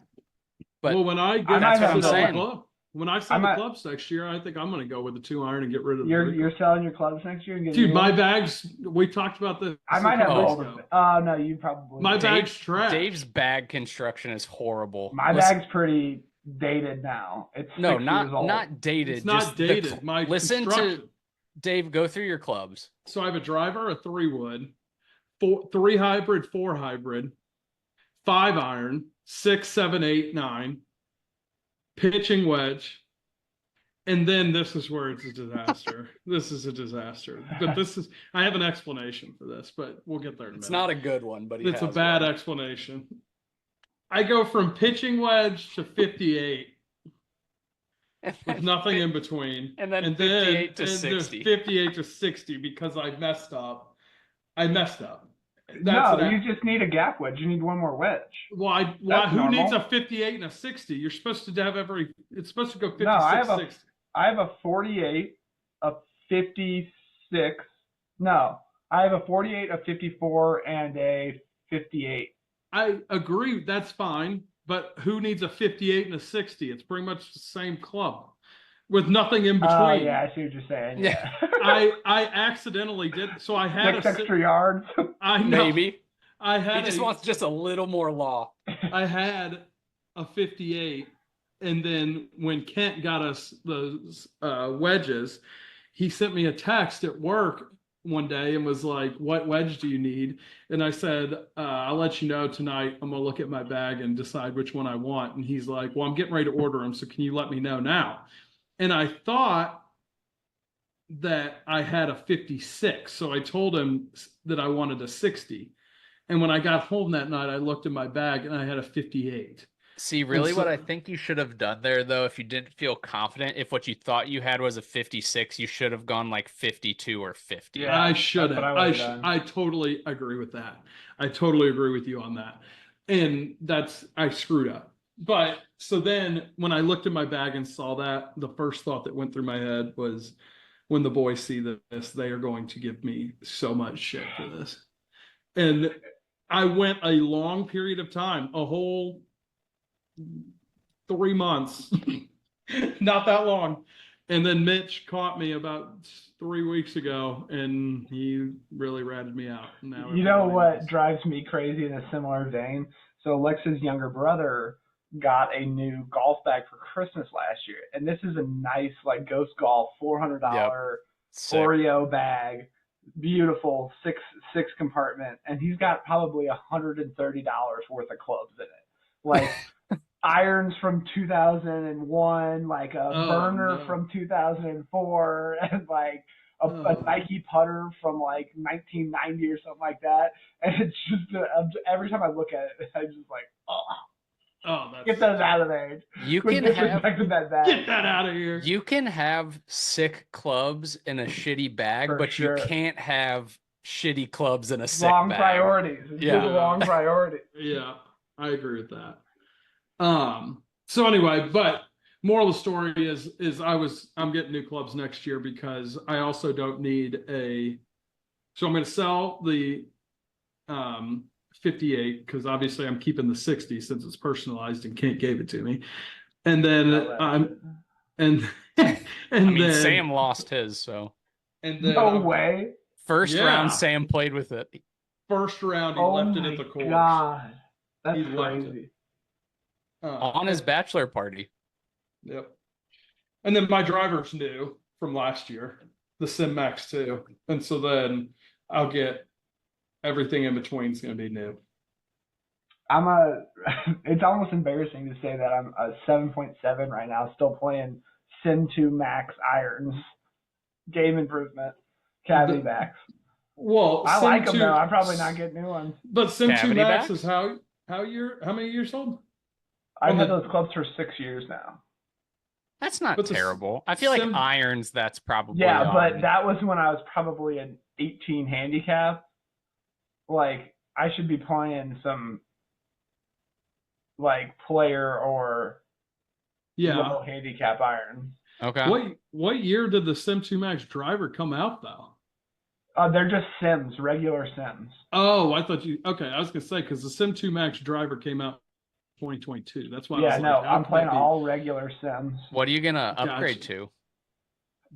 but well, when I get I might have to those. the club, when I sell I the might- clubs next year, I think I'm going to go with the 2 iron and get rid of the You're breaker. you're selling your clubs next year and getting Dude, new my ones? bags. We talked about this. I might have Oh. both of them. Oh no, you probably. My do. bag's trash. Dave's bag construction is horrible. My Listen- bag's pretty dated now. It's no, 6 years old. not dated. It's not just the dated. My listen construction. to Dave. Go through your clubs. So I have a driver, a 3-wood, 3 hybrid, 4 hybrid, 5 iron, 6, 7, 8, 9, pitching wedge. And then this is where it's a disaster. This is a disaster. But I have an explanation for this, but we'll get there in a It's minute. not a good one, but It's a bad explanation. I go from pitching wedge to 58 with nothing in between. And then 58 to and 60. 58 to 60 because I messed up. That's No, an- you just need a gap wedge. You need one more wedge. Why? That's Who needs normal. a 58 and a 60? You're supposed to have it's supposed to go 56, No, I have a- 60. I have a 48, a 56. No, I have a 48, a 54, and a 58. I agree, that's fine. But who needs a 58 and a 60? It's pretty much the same club with nothing in between. Oh yeah, I see what you're saying. Yeah. I accidentally did. So I had 6 extra yards. I know. Maybe I had he just wants just a little more law. I had a 58, and then when Kent got us those wedges, he sent me a text at work one day and was like, "What wedge do you need?" And I said, "I'll let you know tonight. I'm gonna look at my bag and decide which one I want." And he's like, "Well, I'm getting ready to order them, so can you let me know now?" And I thought that I had a 56, so I told him that I wanted a 60. And when I got home that night, I looked in my bag and I had a 58. See, really, so- what I think you should have done there, though, if you didn't feel confident, if what you thought you had was a 56, you should have gone like 52 or 50. Yeah, I should that's have. what I would've done. I totally agree with that. I totally agree with you on that. And I screwed up. But so then when I looked in my bag and saw that, the first thought that went through my head was, when the boys see this, they are going to give me so much shit for this. And I went a long period of time, a whole 3 months, not that long. And then Mitch caught me about 3 weeks ago, and he really ratted me out. Now You know everybody what knows. drives me crazy in a similar vein? So Alexa's younger brother got a new golf bag for Christmas last year, and this is a nice like Ghost Golf $400 Sick. Oreo bag, beautiful six compartment, and he's got probably $130 worth of clubs in it, like irons from 2001, like a Oh, burner no. from 2004, and like a Oh. Nike putter from like 1990 or something like that. And it's just every time I look at it, I'm just like, oh, Oh, that's, get those out of there. You Quit can have disrespecting that bag. get that out of here. you can have sick clubs in a shitty bag, For but sure. you can't have shitty clubs in a sick Wrong bag. priorities. It's Yeah. just the wrong priority. Yeah, I agree with that. So anyway, but moral of the story is I'm getting new clubs next year because I also don't need so I'm going to sell the 58 because obviously I'm keeping the 60 since it's personalized and Kent gave it to me. And then and I mean, then Sam lost his, so and then No way. first Yeah. round Sam played with it. first round he Oh left it my at the course. God. That's He left it. crazy. On his bachelor party. Yep. And then my driver's new from last year, the Sim Max 2. And so then I'll get everything in between is going to be new. it's almost embarrassing to say that I'm a 7.7 right now, still playing Sim 2 Max irons, game improvement, cavity backs. Well, I Sim like them 2, though. I'm probably not getting new ones. but Sim 2 Cavity Max backs? is how many years old? I've On had the those clubs for 6 years now. That's not but the terrible. I feel like Sim irons, that's probably Yeah, but on. that was when I was probably an 18 handicap. Like I should be playing some like player or yeah. low handicap irons. Okay. What year did the Sim 2 Max driver come out though? They're just Sims, regular Sims. Oh, I thought you okay. I was gonna say because the Sim 2 Max driver came out 2022. That's why I Yeah, was no, like, how I'm could playing that be? all regular Sims. What are you gonna upgrade Gotcha. to?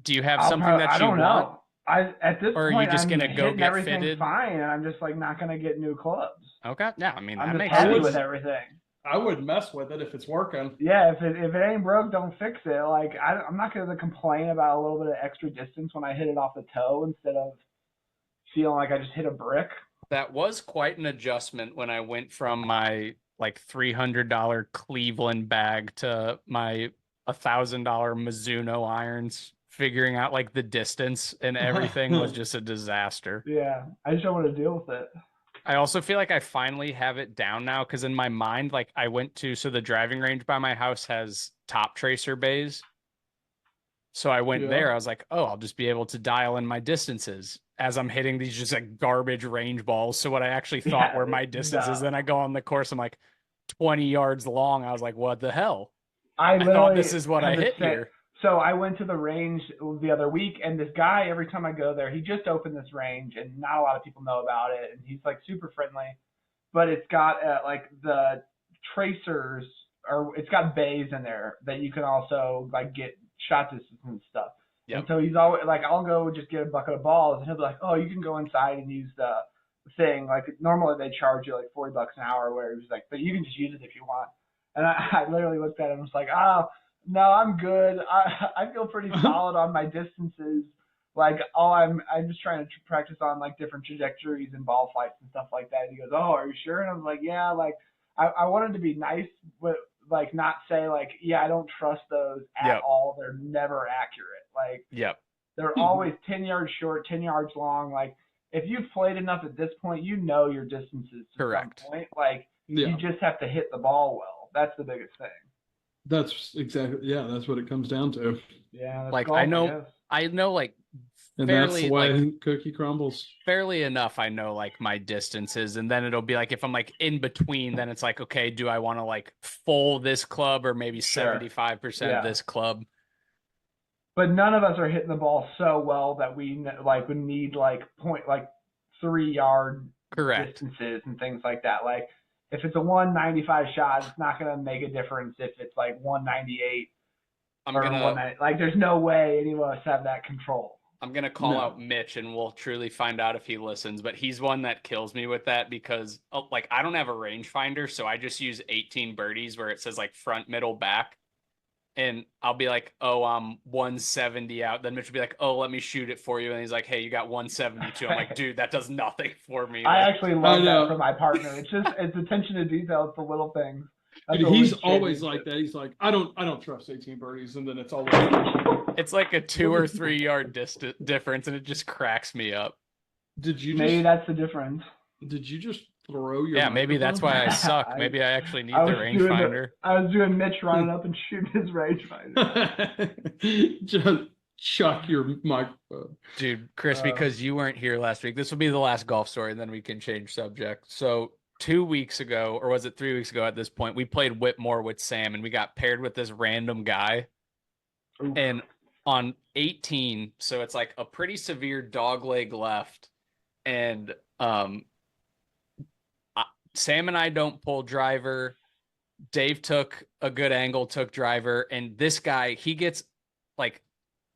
Do you have something that I you don't want, know. I At this or are you point just I'm gonna go hitting get everything fitted? fine, and I'm just like not gonna get new clubs. Okay. Yeah, I mean I'm that just makes I happy would with sense. everything. I would mess with it if it's working. Yeah, if it ain't broke, don't fix it. Like I'm not gonna complain about a little bit of extra distance when I hit it off the toe instead of feeling like I just hit a brick. That was quite an adjustment when I went from my like $300 Cleveland bag to my $1,000 Mizuno irons. Figuring out like the distance and everything was just a disaster. Yeah, I just don't want to deal with it. I also feel like I finally have it down now because in my mind, like I went to, so the driving range by my house has top tracer bays. So I went Yeah. there. I was like, oh, I'll just be able to dial in my distances as I'm hitting these just like garbage range balls. So what I actually thought Yeah, were my distances, then I go on the course, I'm like 20 yards long. I was like, what the hell? I I thought literally this is what I had the hit same. here. So I went to the range the other week, and this guy, every time I go there, he just opened this range, and not a lot of people know about it, and he's like super friendly, but it's got like the tracers, or it's got bays in there that you can also like get shot distance and stuff. Yep. And so he's always like, I'll go just get a bucket of balls, and he'll be like, oh, you can go inside and use the thing. Like normally they charge you like $40 an hour, where he's like, but you can just use it if you want. And I literally looked at him and was like, oh, no, I'm good. I feel pretty solid on my distances. Like, I'm just trying to practice on like different trajectories and ball flights and stuff like that. And he goes, oh, are you sure? And I was like, yeah. Like, I wanted to be nice, but like not say like, yeah, I don't trust those at Yep. all. They're never accurate. Like, Yep. they're always 10 yards short, 10 yards long. Like, if you've played enough at this point, you know your distances to Correct. some point. Like, Yeah. you just have to hit the ball well. That's the biggest thing. That's exactly that's what it comes down to. Yeah, that's Like golf, I know guess. like And that's fairly the way like cookie crumbles. fairly enough I know like my distances, and then it'll be like if I'm like in between, then it's like, okay, do I want to like full this club or maybe Sure. 75% Yeah. of this club? But none of us are hitting the ball so well that we like would need like 3 yard Correct. distances and things like that. Like if it's a 195 shot, it's not gonna make a difference if it's like 198 I'm or gonna 190. Like there's no way any of us have that control. call No. out Mitch and we'll truly find out if he listens, but he's one that kills me with that because like I don't have a rangefinder, so I just use 18 birdies where it says like front, middle, back. And I'll be like, oh, I'm 170 out. Then Mitch will be like, oh, let me shoot it for you. And he's like, hey, you got 172. I'm like, dude, that does nothing for me. I Like, actually love that for my partner. It's attention to detail. It's the little things. That's And what he's we always champion. like that. He's like, I don't trust 18 birdies, and then it's always it's like a 2 or 3 yard difference, and it just cracks me up. Maybe that's the difference. Did you just throw your Yeah, maybe that's why I suck. Maybe I actually need the rangefinder. I was doing Mitch running up and shooting his rangefinder. Just chuck your microphone. Dude, Chris, because you weren't here last week, this will be the last golf story, and then we can change subject. So 2 weeks ago, or was it 3 weeks ago at this point, we played Whitmore with Sam, and we got paired with this random guy. Oof. And on 18, so it's like a pretty severe dog leg left, and Sam and I don't pull driver. Dave took a good angle, took driver, and this guy, he gets like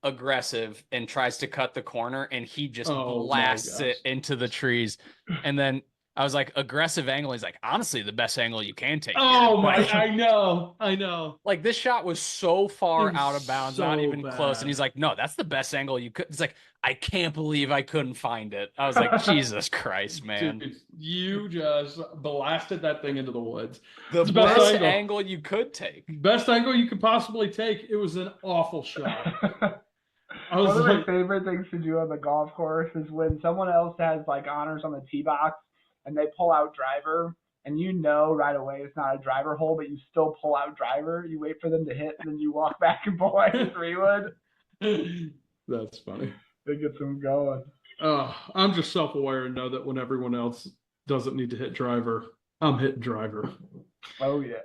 aggressive and tries to cut the corner, and he just blasts it into the trees. And then I was like, aggressive angle. He's like, honestly, the best angle you can take. Oh my! Like, I know. like this shot was so far It was out of bounds, not so even close. And bad. he's like, no, that's the best angle you could. He's like, I can't believe I couldn't find it. I was like, Jesus Christ, man. Dude, you just blasted that thing into the woods. The It's the best best angle. angle you could take. Best angle you could possibly take. It was an awful shot. I One was of my like, favorite things to do on the golf course is when someone else has like honors on the tee box and they pull out driver, and you know right away it's not a driver hole, but you still pull out driver. You wait for them to hit, and then you walk back and pull out your 3-wood. that's funny. It gets them going. I'm just self-aware and know that when everyone else doesn't need to hit driver, I'm hitting driver. Oh yeah.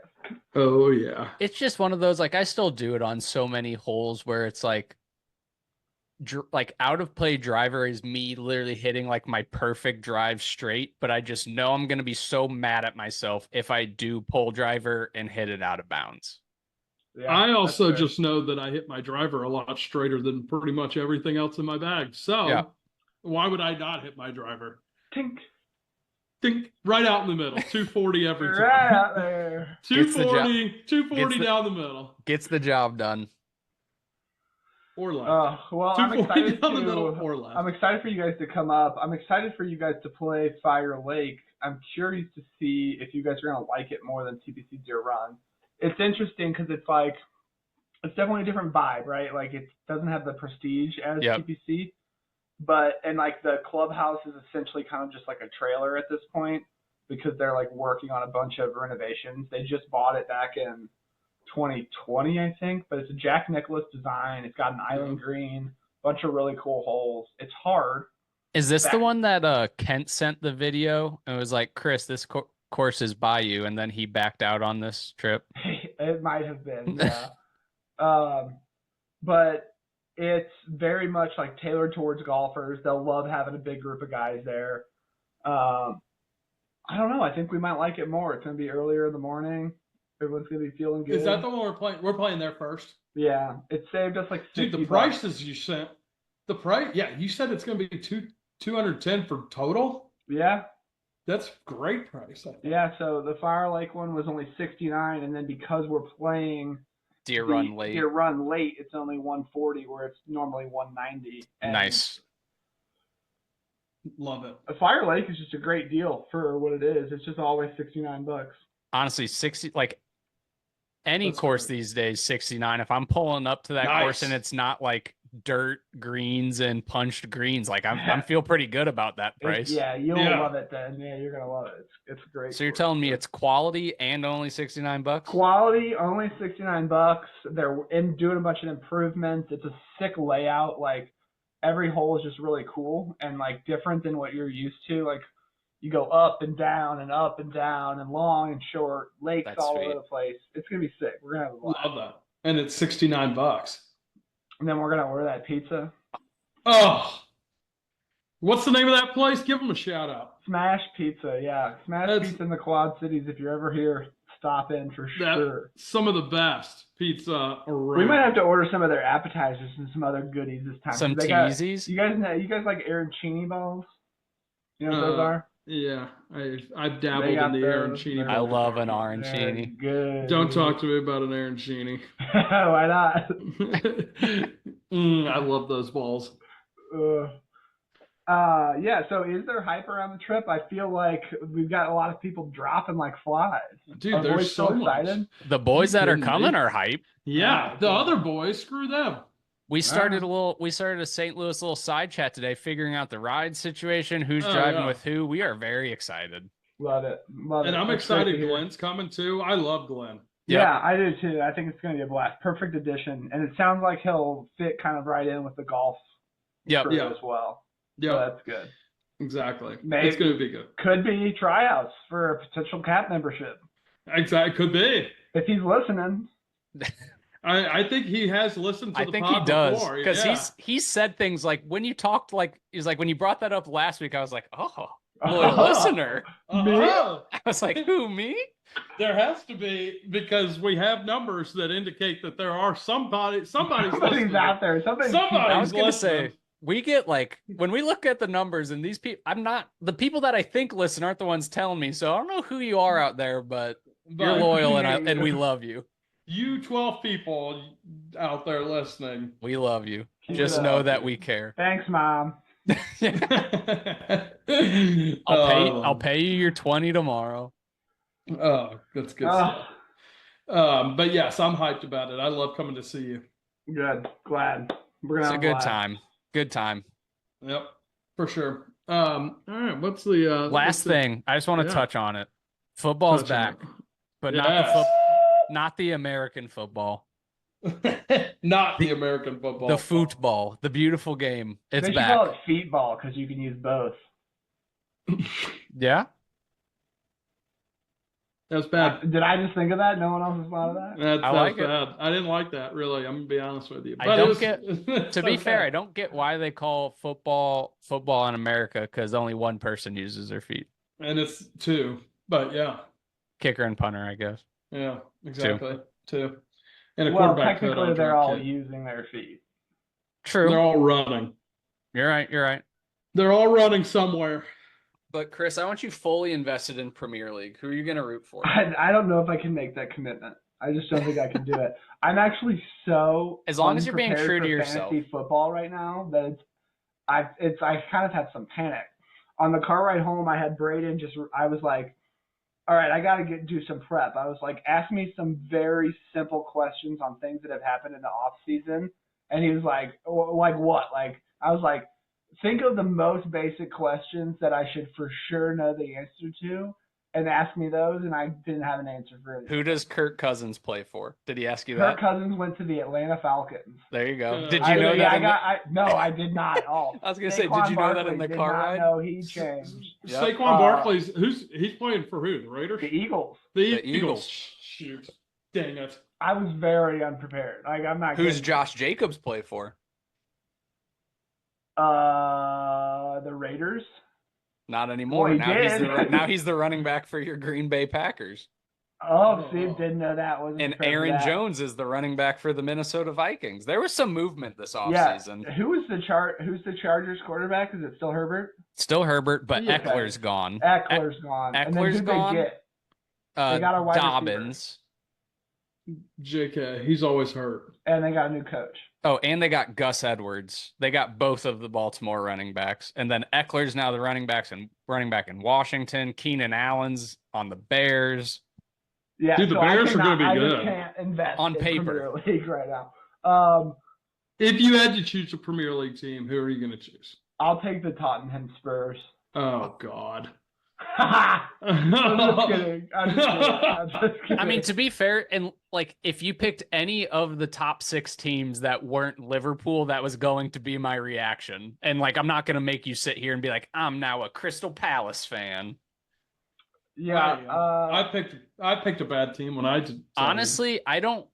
Oh yeah. It's just one of those, like, I still do it on so many holes where it's like out of play driver is me literally hitting like my perfect drive straight, but I just know I'm going to be so mad at myself if I do pull driver and hit it out of bounds. Yeah, I also that's fair. just know that I hit my driver a lot straighter than pretty much everything else in my bag. So Yeah. why would I not hit my driver? Tink. Think right out in the middle, 240 every time. Right out there. 240, 240 Gets the- down the middle. Gets the job done. Or left. Well, I'm 240 excited down the middle to. or left. I'm excited for you guys to come up. I'm excited for you guys to play Fire Lake. I'm curious to see if you guys are gonna like it more than TPC Deer Run. It's interesting because it's like it's definitely a different vibe, right? Like it doesn't have the prestige as Yep. TPC, and like the clubhouse is essentially kind of just like a trailer at this point because they're like working on a bunch of renovations. They just bought it back in 2020, I think, but it's a Jack Nicklaus design. It's got an island green, bunch of really cool holes. It's hard. Is this the Back- one that Kent sent the video and was like, Chris, this course is by you, and then he backed out on this trip? It might have been, yeah. But it's very much like tailored towards golfers. They'll love having a big group of guys there. I don't know. I think we might like it more. It's going to be earlier in the morning. Everyone's going to be feeling good. Is that the one we're playing? We're playing there first. Yeah. It saved us like 60 Dude, the bucks. prices you sent. The price, yeah, you said it's going to be 210 for total. Yeah. That's great price. I think. Yeah. So the Fire Lake one was only 69, and then because we're playing Deer the Run late. Deer Run late, it's only 140 where it's normally 190. And Nice. Love it. A Fire Lake is just a great deal for what it is. It's just always 69 bucks. Honestly, 60, like any That's course great. these days, 69. If I'm pulling up to that course Nice. and it's not like dirt greens and punched greens, like I'm feel pretty good about that price. Yeah, you'll Yeah. love it then. Yeah, you're gonna love it. It's a great. So you're course. telling me it's quality and only 69 bucks? Quality, only 69 bucks. They're doing a bunch of improvements. It's a sick layout. Like every hole is just really cool and like different than what you're used to. Like you go up and down and up and down and long and short, lakes That's all sweet. over the place. It's gonna be sick. We're gonna have a blast. Love that. And it's 69 bucks. And then we're gonna order that pizza. Oh, what's the name of that place? Give them a shout out. Smash Pizza, yeah. Smash That's- Pizza in the Quad Cities. If you're ever here, stop in for sure. Some of the best pizza around. We might have to order some of their appetizers and some other goodies this time. Some They got- teasies? You guys like arancini balls? You know what those are? Yeah, I've They dabbled got in the those. arancini. They're- I love an They're arancini. good. Don't talk to me about an arancini. Why not? I love those balls. Yeah. So, is there hype around the trip? I feel like we've got a lot of people dropping like flies. Dude, Are there's boys so so much. excited? The boys that are kidding me? coming are hype. Yeah, Oh, the cool. other boys, screw them. We started a St. Louis little side chat today, figuring out the ride situation, who's Oh, driving yeah. with who. We are very excited. Love it. Love And it. I'm That's great to excited hear. Glenn's coming too. I love Glenn. Yep. Yeah, I do too. I think it's going to be a blast. Perfect addition. And it sounds like he'll fit kind of right in with the golf Yep. crew Yeah. as well. Yeah, So that's good. exactly. Maybe. It's going to be good. Could be tryouts for a potential cap membership. Exactly. Could be. If he's listening. I think he has listened to I the think he pod does before. because Yeah. he's said things like when you talked like he's like when you brought that up last week, I was like, oh, loyal listener. Uh-huh. I was like, who, me? There has to be, because we have numbers that indicate that there are somebody's Somebody's listening. out there. Somebody's Somebody- I was gonna listening. say we get like when we look at the numbers and these people, the people that I think listen aren't the ones telling me. So I don't know who you are out there, but you're loyal and we love you. You 12 people out there listening. We love you. Keep Just it know up. that we care. Thanks, Mom. I'll pay you your 20 tomorrow. Oh, that's good stuff. But yes, I'm hyped about it. I love coming to see you. Good. Glad. We're gonna It's a good time. Good time. Yep, for sure. All right, what's the last thing? I just want to touch on it. Football's back, but not the American football. Not the American football. The football, the beautiful game. It's they should back. call it feet ball because you can use both. Yeah. That's bad. Did I just think of that? No one else has thought of that? That's like bad. I didn't like that, really. I'm going to be honest with you. I don't get, to be fair, I don't get why they call football in America because only one person uses their feet. And it's two, but yeah. Kicker and punter, I guess. Yeah, exactly. Two. And a Well, quarterback. technically, they're all using their feet. True. They're all running. You're right. They're all running somewhere. But Chris, I want you fully invested in Premier League. Who are you going to root for? I don't know if I can make that commitment. I just don't think I can do it. I'm actually so as long as you're being true to yourself. Fantasy football right now that I kind of had some panic. On the car ride home, I had Braden I was like, all right, I got to do some prep. I was like, ask me some very simple questions on things that have happened in the off season. And he was like what? Like, I was like, think of the most basic questions that I should for sure know the answer to and ask me those. And I didn't have an answer for it. Who does Kirk Cousins play for? Did he ask you Kirk that? Cousins went to the Atlanta Falcons. There you go. Did you know that? No, I did not. Oh, I was going to say, did you know that in the car ride? No, he changed. Yep. Saquon Barkley's, he's playing for who? The Raiders? The Eagles. The Eagles. Shoot. Dang it. I was very unprepared. Like, I'm not Who's kidding. Josh Jacobs play for? The Raiders. Not anymore. Well, now he's the running back for your Green Bay Packers. Oh, Steve didn't know that. And Aaron Jones is the running back for the Minnesota Vikings. There was some movement this offseason. Yeah. Who's the Chargers quarterback? Is it still Herbert? Still Herbert, but Eckler's gone. Eckler's gone. Eckler's gone. They got a wide Dobbins. JK, he's always hurt. And they got a new coach. Oh, and they got Gus Edwards. They got both of the Baltimore running backs. And then Eckler's now the running back in Washington. Keenan Allen's on the Bears. Yeah, dude, the Bears are going to be good. I can't invest on paper. Premier League right now. If you had to choose a Premier League team, who are you going to choose? I'll take the Tottenham Spurs. Oh, God. I'm just kidding. I mean, to be fair, and like if you picked any of the top 6 teams that weren't Liverpool, that was going to be my reaction. And like, I'm not going to make you sit here and be like, I'm now a Crystal Palace fan. Yeah, I picked a bad team when I did. Honestly, I don't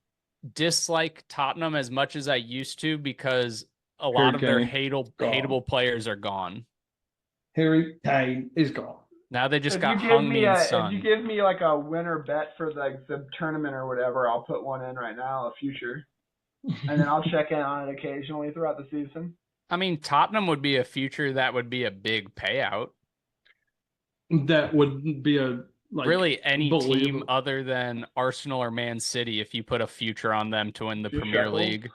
dislike Tottenham as much as I used to because a lot of their hateable players are gone. Harry Kane is gone. Now they just got Heung-min Son. If you give me like a winner bet for like the tournament or whatever, I'll put one in right now, a future, and then I'll check in on it occasionally throughout the season. I mean, Tottenham would be a future that would be a big payout. That would be a really any team other than Arsenal or Man City if you put a future on them to win the Premier League.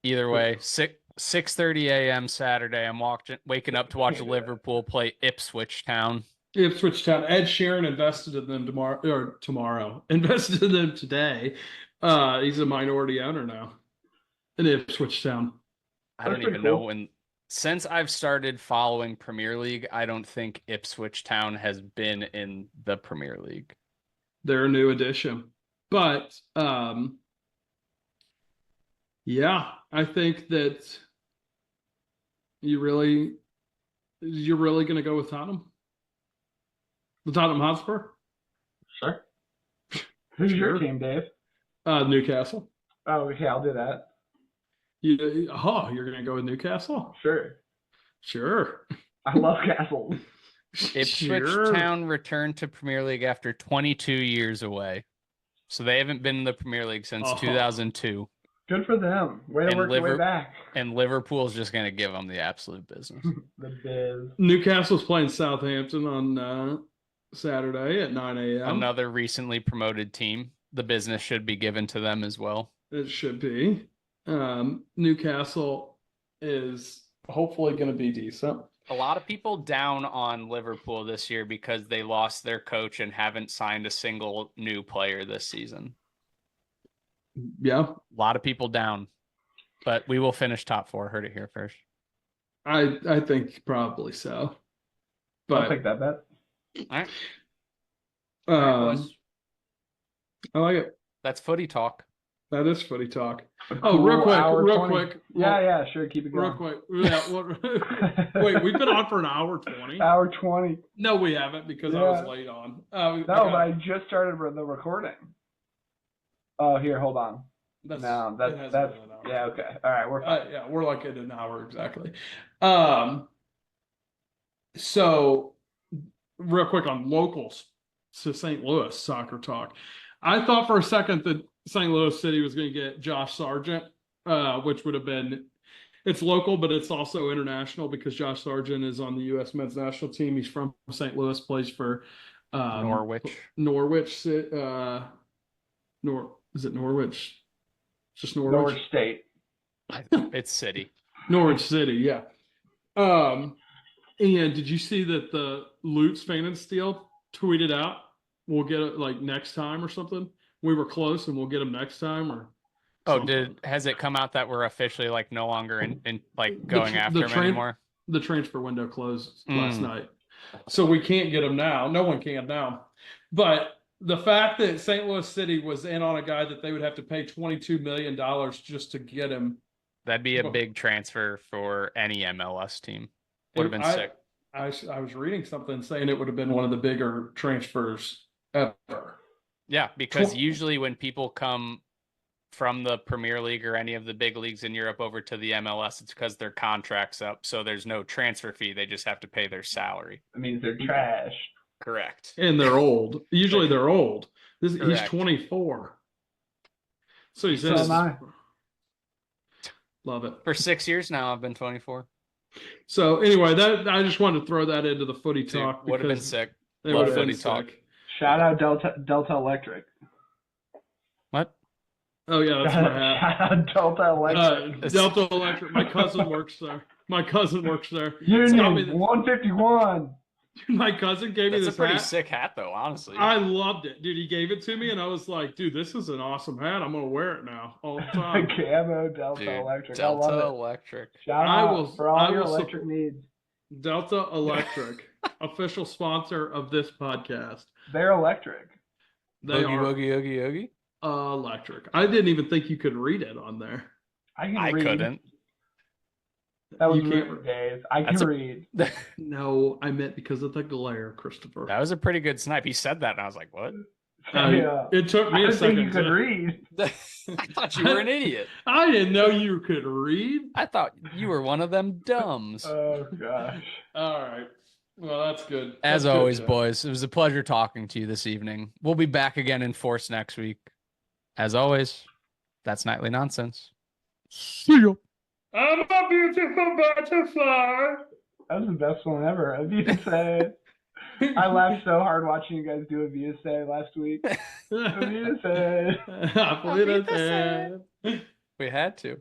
Either way, 6:30 a.m. Saturday. I'm waking up to watch Liverpool play Ipswich Town. Ipswich Town. Ed Sheeran invested in them tomorrow. Invested in them today. He's a minority owner now in Ipswich Town. I don't even know when. Since I've started following Premier League, I don't think Ipswich Town has been in the Premier League. They're a new addition. But, yeah, I think that you're really going to go with Tottenham? The Tottenham Hotspur? Sure. Who's your team, Dave? Newcastle. Oh, okay, I'll do that. You're going to go with Newcastle? Sure. I love Castles. Ipswich Town returned to Premier League after 22 years away. So they haven't been in the Premier League since 2002. Good for them. Way to And work their way back. And Liverpool's just going to give them the absolute business. The biz. Newcastle's playing Southampton on Saturday at 9 a.m. Another recently promoted team. The business should be given to them as well. It should be. Newcastle is hopefully going to be decent. A lot of people down on Liverpool this year because they lost their coach and haven't signed a single new player this season. Yeah. A lot of people down, but we will finish top 4. Heard it here first. I think probably so. I'll But take that bet. All right. All right, boys. I like it. That's footy talk. That is footy talk. Cool real hour quick. 20. Yeah, sure. Keep it going. Real quick. Yeah, wait, we've been on for an hour 20. Hour 20. No, we haven't because I was late on. No, but I just started the recording. Oh, here, hold on. That's yeah, okay. All right, we're fine. Yeah, we're like at an hour exactly. So real quick on locals to St. Louis soccer talk. I thought for a second that St. Louis City was going to get Josh Sargent, which would have been, it's local, but it's also international because Josh Sargent is on the U.S. men's national team. He's from St. Louis, plays for Norwich. Is it Norwich? It's just Norwich. Norwich State. It's City. Norwich City, yeah. And did you see that the Lutz Fan and Steel tweeted out, we'll get it like next time or something? We were close and we'll get them next time or something. Has it come out that we're officially like no longer in like going after him anymore? The transfer window closed last night. So we can't get him now. No one can now. But the fact that St. Louis City was in on a guy that they would have to pay $22 million just to get him. That'd be a big transfer for any MLS team. Would have been sick. I was reading something saying it would have been one of the bigger transfers ever. Yeah, because usually when people come from the Premier League or any of the big leagues in Europe over to the MLS, it's because their contract's up. So there's no transfer fee. They just have to pay their salary. That means they're trash. Correct. And they're old. Usually they're old. He's 24. So he's So am I. Love it. For 6 years now, I've been 24. So anyway, that I just wanted to throw that into the footy talk. Would have been sick. Love footy talk. Shout out Delta Electric. What? Oh yeah, that's my hat. Shout out Delta Electric. Delta Electric. My cousin works there. Union 151. My cousin gave me this hat. That's a pretty sick hat, though, honestly. I loved it. Dude, he gave it to me, and I was like, dude, this is an awesome hat. I'm going to wear it now all the time. Camo Delta Electric. I love it. Delta Electric. Shout out for all your electric needs. Delta Electric, official sponsor of this podcast. They're electric. They are Oogie. electric. I didn't even think you could read it on there. I couldn't. That was rude, Dave. I can read. No, I meant because of the glare, Christopher. That was a pretty good snipe. He said that, and I was like, what? Yeah. It took me a second. I didn't think you could read. I thought you were an idiot. I didn't know you could read. I thought you were one of them dumbs. Oh, gosh. All right. Well, that's good. As always, boys, it was a pleasure talking to you this evening. We'll be back again in force next week. As always, that's Nightly Nonsense. See ya. I'm a beautiful butterfly. That was the best one ever. Abuse. I laughed so hard watching you guys do Abuse last week. Abuse. We had to.